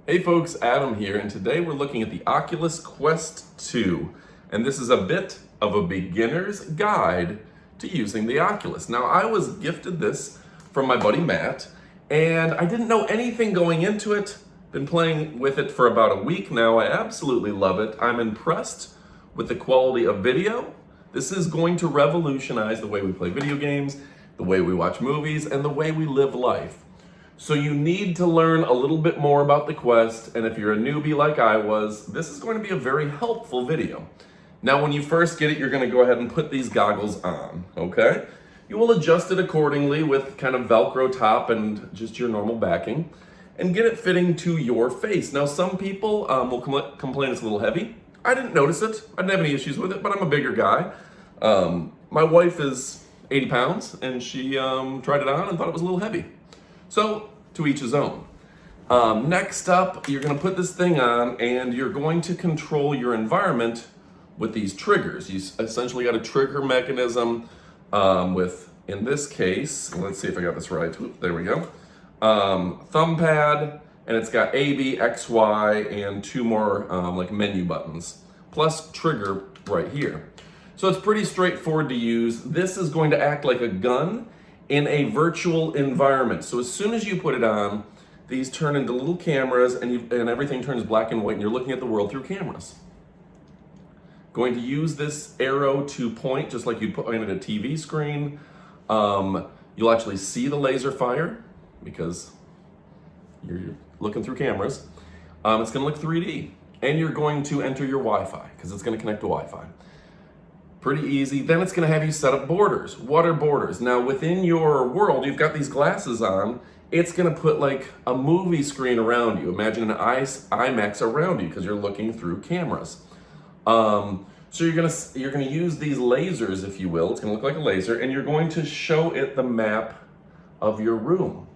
Hey folks, Adam here, and today we're looking at the Oculus Quest 2, and this is a bit of a beginner's guide to using the Oculus. Now, I was gifted this from my buddy Matt, and I didn't know anything going into it. Been playing with it for about a week now. I absolutely love it. I'm impressed with the quality of video. This is going to revolutionize the way we play video games, the way we watch movies, and the way we live life. So you need to learn a little bit more about the Quest, and if you're a newbie like I was, this is going to be a very helpful video. Now, when you first get it, you're going to go ahead and put these goggles on, okay? You will adjust it accordingly with kind of Velcro top and just your normal backing, and get it fitting to your face. Now, some people will complain it's a little heavy. I didn't notice it. I didn't have any issues with it, but I'm a bigger guy. My wife is 80 pounds, and she tried it on and thought it was a little heavy. So, to each his own. Next up, you're going to put this thing on and you're going to control your environment with these triggers. You essentially got a trigger mechanism with, in this case, let's see if I got this right. Oop, there we go. Thumb pad, and it's got A, B, X, Y, and two more like menu buttons, plus trigger right here. So it's pretty straightforward to use. This is going to act like a gun in a virtual environment. So as soon as you put it on, these turn into little cameras and everything turns black and white and you're looking at the world through cameras. Going to use this arrow to point just like you'd put in a TV screen. You'll actually see the laser fire because you're looking through cameras. It's gonna look 3D and you're going to enter your Wi-Fi because it's gonna connect to Wi-Fi. Pretty easy. Then it's going to have you set up borders. What are borders? Now within your world, you've got these glasses on. It's going to put like a movie screen around you. Imagine an IMAX around you because you're looking through cameras. So you're going to use these lasers, if you will. It's going to look like a laser, and you're going to show it the map of your room.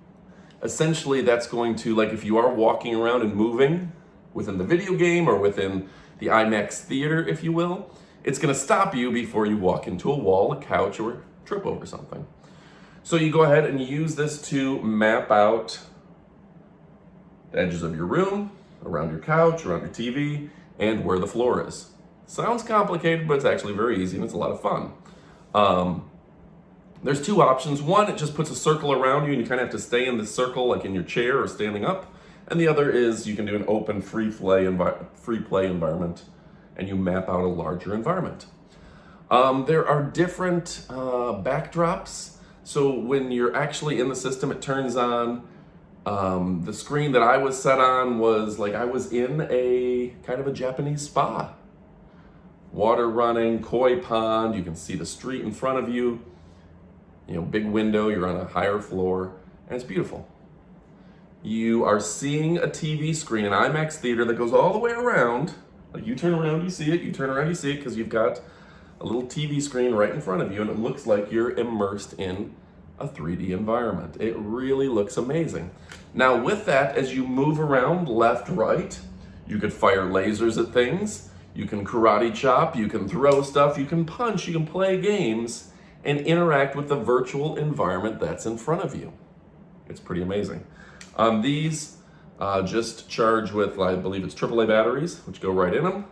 Essentially, that's going to, like if you are walking around and moving within the video game or within the IMAX theater, if you will, it's going to stop you before you walk into a wall, a couch, or trip over something. So you go ahead and use this to map out the edges of your room, around your couch, around your TV, and where the floor is. Sounds complicated, but it's actually very easy and it's a lot of fun. There's two options. One, it just puts a circle around you and you kind of have to stay in this circle like in your chair or standing up. And the other is you can do an open free play environment and you map out a larger environment. There are different backdrops. So when you're actually in the system, it turns on. The screen that I was set on was like I was in a kind of a Japanese spa. Water running, koi pond, you can see the street in front of you. You know, big window, you're on a higher floor, and it's beautiful. You are seeing a TV screen, an IMAX theater that goes all the way around. Like you turn around, you see it, you turn around, you see it, because you've got a little TV screen right in front of you and it looks like you're immersed in a 3D environment. It really looks amazing. Now with that, as you move around left, right, you could fire lasers at things, you can karate chop, you can throw stuff, you can punch, you can play games and interact with the virtual environment that's in front of you. It's pretty amazing. These just charge with, I believe it's AAA batteries, which go right in them.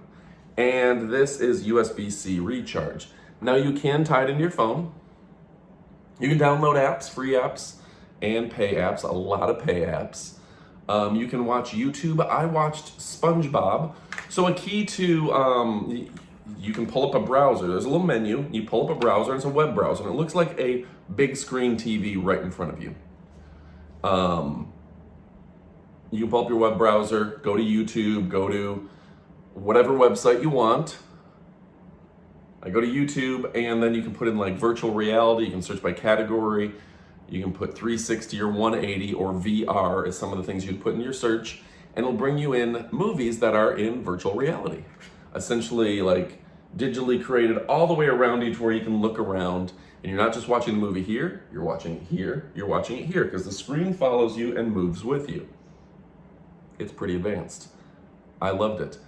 And this is USB-C recharge. Now you can tie it into your phone. You can download apps, free apps, and pay apps, a lot of pay apps. You can watch YouTube. I watched SpongeBob. So a key to, you can pull up a browser. There's a little menu. You pull up a browser, and it's a web browser. And it looks like a big screen TV right in front of you. You can pull up your web browser, go to YouTube, go to whatever website you want. I go to YouTube, and then you can put in like virtual reality. You can search by category. You can put 360 or 180 or VR as some of the things you'd put in your search, and it'll bring you in movies that are in virtual reality. Essentially like digitally created all the way around you to where you can look around, and you're not just watching the movie here, you're watching it here, you're watching it here, because the screen follows you and moves with you. It's pretty advanced. I loved it.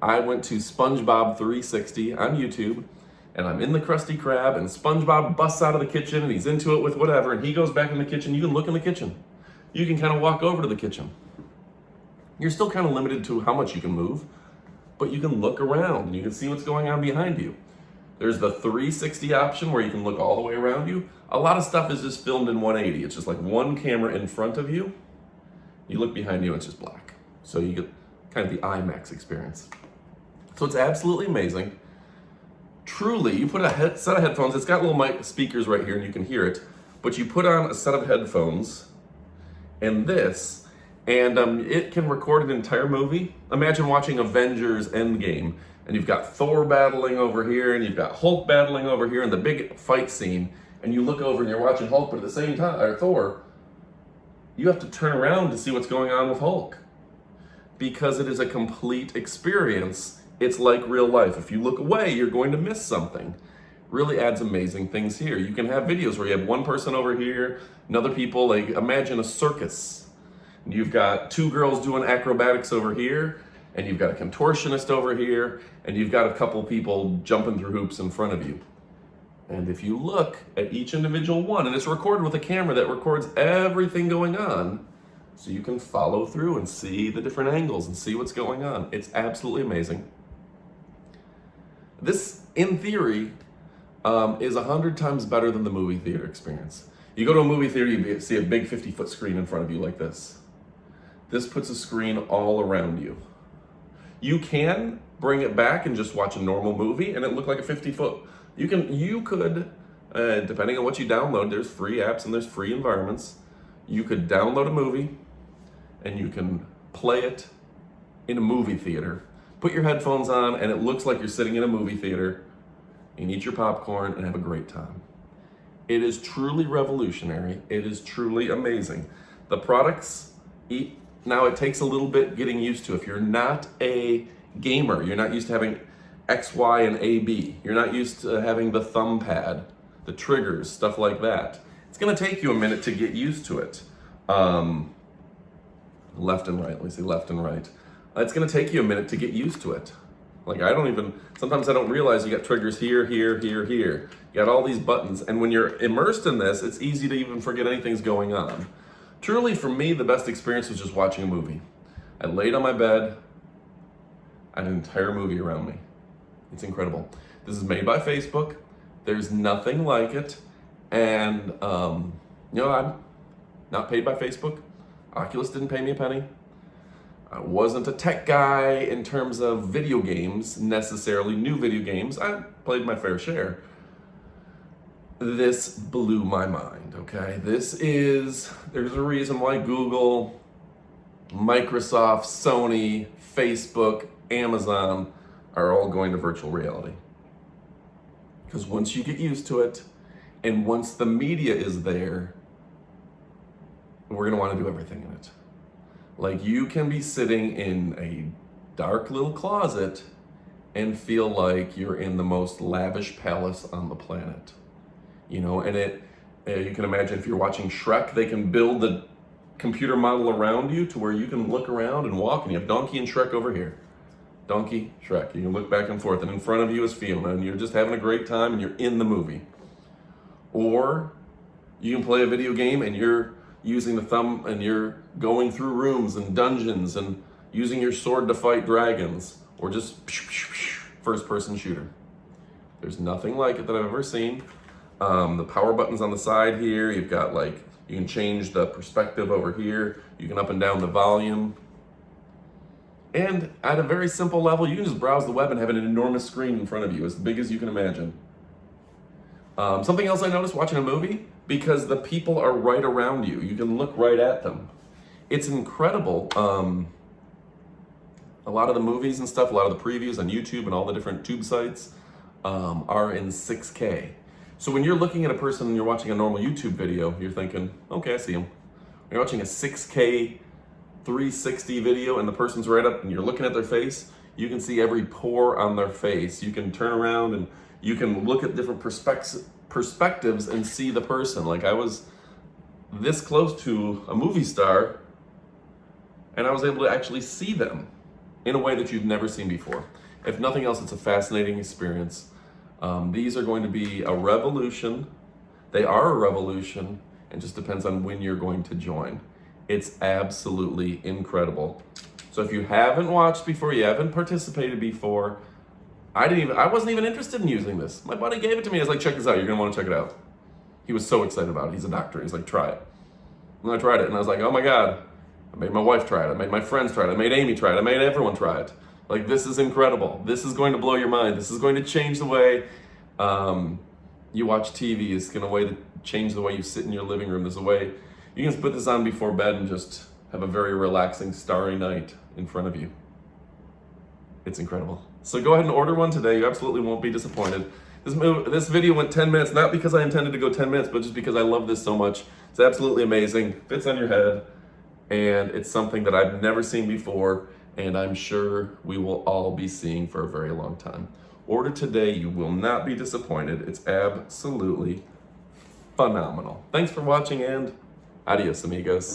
I went to SpongeBob 360 on YouTube, and I'm in the Krusty Krab, and SpongeBob busts out of the kitchen, and he's into it with whatever, and he goes back in the kitchen. You can look in the kitchen. You can kind of walk over to the kitchen. You're still kind of limited to how much you can move, but you can look around and you can see what's going on behind you. There's the 360 option where you can look all the way around you. A lot of stuff is just filmed in 180. It's just like one camera in front of you. You look behind you, it's just black. So you get kind of the IMAX experience. So it's absolutely amazing. Truly, you put a set of headphones, it's got little mic speakers right here and you can hear it, but you put on a set of headphones and it can record an entire movie. Imagine watching Avengers Endgame and you've got Thor battling over here and you've got Hulk battling over here in the big fight scene, and you look over and you're watching Hulk, but at the same time, or Thor, you have to turn around to see what's going on with Hulk because it is a complete experience. It's like real life. If you look away, you're going to miss something. Really adds amazing things here. You can have videos where you have one person over here, and other people, like imagine a circus. You've got two girls doing acrobatics over here, and you've got a contortionist over here, and you've got a couple people jumping through hoops in front of you. And if you look at each individual one, and it's recorded with a camera that records everything going on, so you can follow through and see the different angles and see what's going on. It's absolutely amazing. This, in theory, is 100 times better than the movie theater experience. You go to a movie theater, you see a big 50-foot screen in front of you like this. This puts a screen all around you. You can bring it back and just watch a normal movie and it look like a 50-foot. You could, depending on what you download, there's free apps and there's free environments. You could download a movie and you can play it in a movie theater. Put your headphones on and it looks like you're sitting in a movie theater. You can eat your popcorn and have a great time. It is truly revolutionary. It is truly amazing. The products, now it takes a little bit getting used to. If you're not a gamer, you're not used to having X, Y, and A, B. You're not used to having the thumb pad, the triggers, stuff like that. It's gonna take you a minute to get used to it. Left and right, let me say left and right. It's gonna take you a minute to get used to it. Like sometimes I don't realize you got triggers here, here, here, here. You got all these buttons, and when you're immersed in this, it's easy to even forget anything's going on. Truly, for me, the best experience was just watching a movie. I laid on my bed, I had an entire movie around me. It's incredible. This is made by Facebook. There's nothing like it. And, I'm not paid by Facebook. Oculus didn't pay me a penny. I wasn't a tech guy in terms of video games, necessarily new video games. I played my fair share. This blew my mind, okay? There's a reason why Google, Microsoft, Sony, Facebook, Amazon are all going to virtual reality. Because once you get used to it, and once the media is there, we're gonna wanna do everything in it. Like you can be sitting in a dark little closet and feel like you're in the most lavish palace on the planet. You know, and you can imagine if you're watching Shrek, they can build the computer model around you to where you can look around and walk, and you have Donkey and Shrek over here. Donkey, Shrek. You can look back and forth, and in front of you is Fiona, and you're just having a great time, and you're in the movie. Or you can play a video game, and you're using the thumb, and you're going through rooms and dungeons, and using your sword to fight dragons, or just first-person shooter. There's nothing like it that I've ever seen. The power buttons on the side here, you've got you can change the perspective over here, you can up and down the volume. And at a very simple level, you can just browse the web and have an enormous screen in front of you, as big as you can imagine. Something else I noticed watching a movie, because the people are right around you. You can look right at them. It's incredible. A lot of the movies and stuff, a lot of the previews on YouTube and all the different tube sites are in 6K. So when you're looking at a person and you're watching a normal YouTube video, you're thinking, okay, I see him. When you're watching a 6K 360 video and the person's right up and you're looking at their face, you can see every pore on their face. You can turn around and you can look at different perspectives and see the person. Like I was this close to a movie star and I was able to actually see them in a way that you've never seen before. If nothing else, it's a fascinating experience. These are going to be a revolution. They are a revolution, and just depends on when you're going to join. It's absolutely incredible. So if you haven't watched before, you haven't participated before, I wasn't even interested in using this. My buddy gave it to me. I was like, check this out. You're going to want to check it out. He was so excited about it. He's a doctor. He's like, try it. And I tried it, and I was like, oh my God. I made my wife try it. I made my friends try it. I made Amy try it. I made everyone try it. Like, this is incredible. This is going to blow your mind. This is going to change the way you watch TV. It's going to change the way you sit in your living room. There's a way you can put this on before bed and just have a very relaxing, starry night in front of you. It's incredible. So go ahead and order one today. You absolutely won't be disappointed. This video went 10 minutes, not because I intended to go 10 minutes, but just because I love this so much. It's absolutely amazing. Fits on your head, and it's something that I've never seen before, and I'm sure we will all be seeing for a very long time. Order today. You will not be disappointed. It's absolutely phenomenal. Thanks for watching, and adios, amigos.